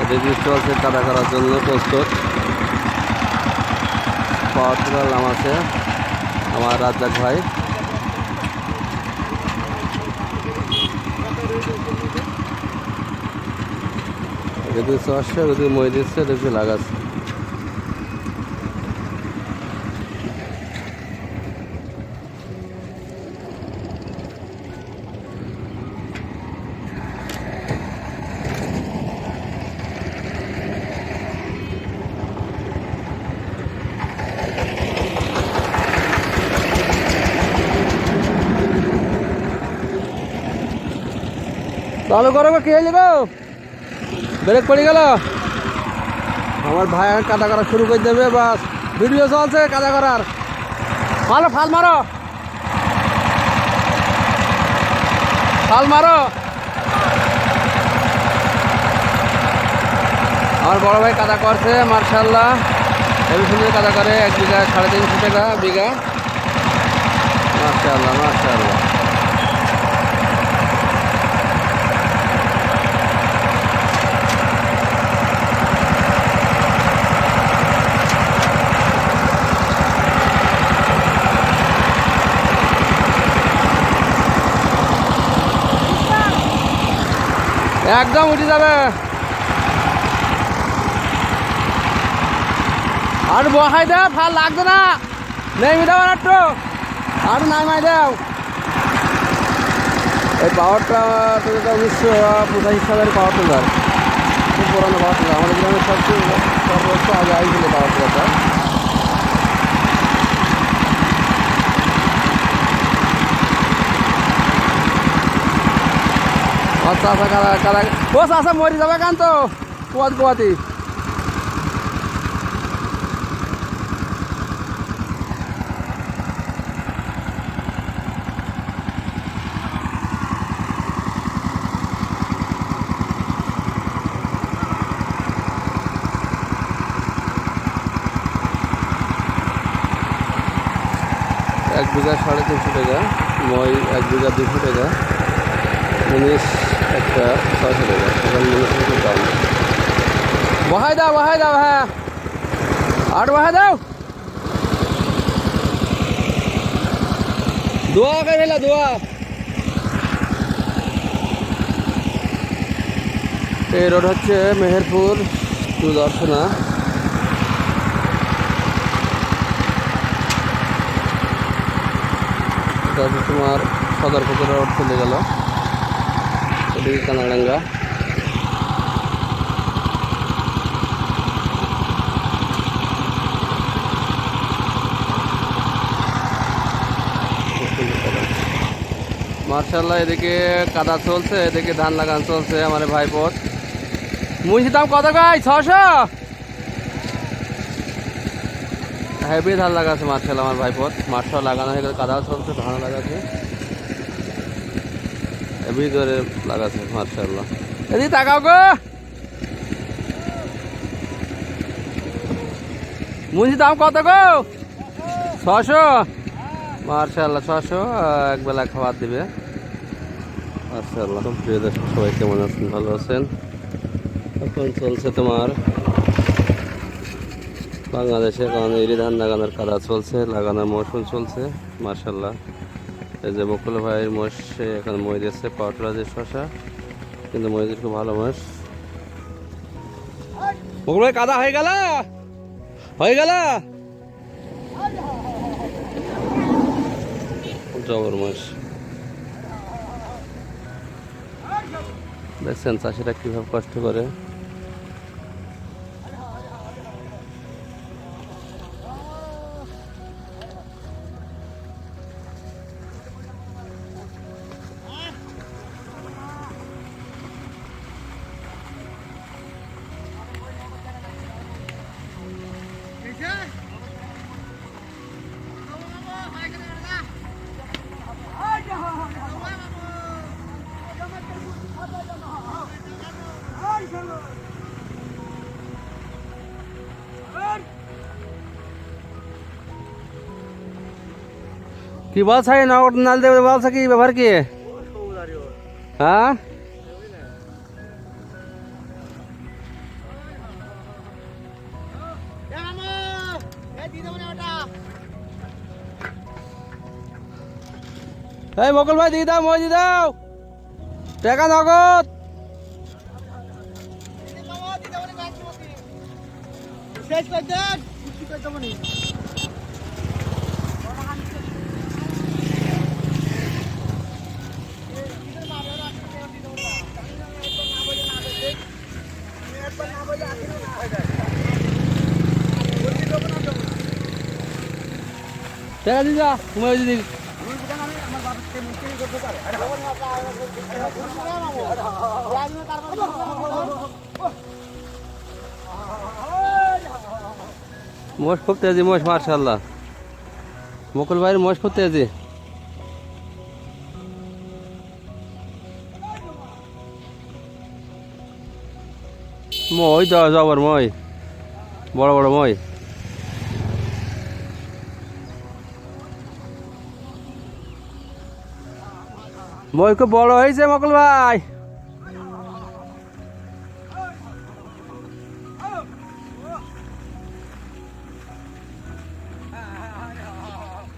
Ready চলছে কাদা করার জন্য প্রস্তুত। পাওয়ার টিলার নাম আছে আমার রাজ্জাক ভাই। রেডি চলছে, রেডি মই দিচ্ছে, রেডি লাগাচ্ছে। চালু করো, কি হয়ে গো? ব্রেক পড়ে গেল। আমার ভাই কাদা করা শুরু করে দেবে। বাস ভিডিও চলছে কাদা করার। মারো, ফাল মারো, ফাল মারো। আমার বড় ভাই কাদা করছে মার্শাল্লাহ, হেবি সুন্দর কাদা করে। 1 বিঘা 350 টাকা বিঘা। মার্শাল্লাহ মার্শাল্লাহ। একদম উঠে যাবে। আর বহাই দাও, ফাল লাগবে না। নেমে দাও আর একটু, আর নামাই দাও। এই পাওয়ারটা 1985 সালের পাওয়ার টিলার, খুব পুরানো পাওয়ার টিলার। আমাদের গ্রামের সর্বোচ্চ আগে আইছিল পাওয়ার টিলারটা। আচ্ছা আচ্ছা, কাদা কাদা ও চাষা মরি যাবে কান তো কুয়াত কুয়াতি। এক বিঘা 350 টাকা, মই 1 বিঘা 200 টাকা, 19 একটা 600 টাকা। এখন 19 দাম। বহাই দাও, বহাই দাও। হ্যাঁ, আর বহাই দাও। দোয়া কে ফেলা, দোয়া। এই রোড হচ্ছে মেহেরপুর টু দর্শনা। তোমার সদরপুকুর রোড চলে গেল, এদিকে কানাডাঙ্গা। মার্শাল্লাহ, এদিকে কাদা চলছে, এদিকে ধান লাগান চলছে। আমার ভাইপোর মুন্সি দাম কত গাই? 600। হেভি ধান লাগাচ্ছে মার্শাল্লাহ আমার ভাইপোর। মার্শাল লাগানো হয়ে গেছে, কাদাও চলছে, ধান লাগাচ্ছে, হেভি করে লাগাচ্ছে মার্শাল্লাহ। এদিকে তাকাও গো। মুন্সি দাম কত গো? 600। মার্শাল্লাহ 600, একবেলা খাবার দিবে মার্শাল্লাহ। প্রিয় দর্শক সবাই কেমন আছেন? ভালো আছেন? এখন চলছে তোমার বাংলাদেশে, কারণ এরি ধান লাগানোর কাদা চলছে, লাগানোর মৌসুম চলছে মার্শাল্লাহ। এই যে বকুল ভাইয়ের মোষে এখন মই দিচ্ছে, পাউডারের শশা, কিন্তু মই খুব ভালো মোষ। বকুল ভাই কাদা হয়ে গেল, হয়ে গেল। জবর মোষ দেখছেন চাষিরা কিভাবে কষ্ট করে। কি বলছ নাল দেবে বলছ, কি ব্যাপার কি? হ্যাঁ এই মকল ভাই দিয়ে দাও, মই দিয়ে দাও, টাকা নগদ। শেষ করে দেন, কিছু করে দেবো নি। টাকা দিয়ে যা, মই দিয়ে দিবি। মোষ খুব তেজি, মোষ মার্শাল্লাহ। মুকুল ভাইয়ের মোষ খুব তেজি। মই দেওয়া যাবার, মই বড় বড় মই। মই খুব বড় হয়েছে মুকুল ভাই।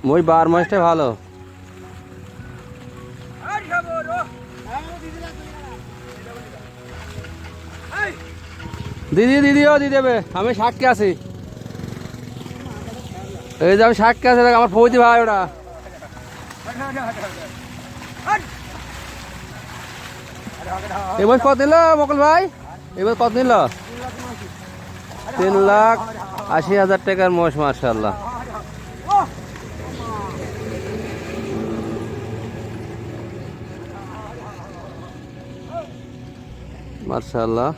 মই 12 মাসটাই ভালো। দিদিও দিয়ে দেবে, আমি সাক্ষী আছি। এই যে আমি সাক্ষী আছি, দেখ আমার ফৌজি ভাই ওটা। এবার কত নিল মকল ভাই? এবার কত নিল? 3,80,000 টাকার মোষ, মার্শাল্লাহ। মার্শাল্লাহ।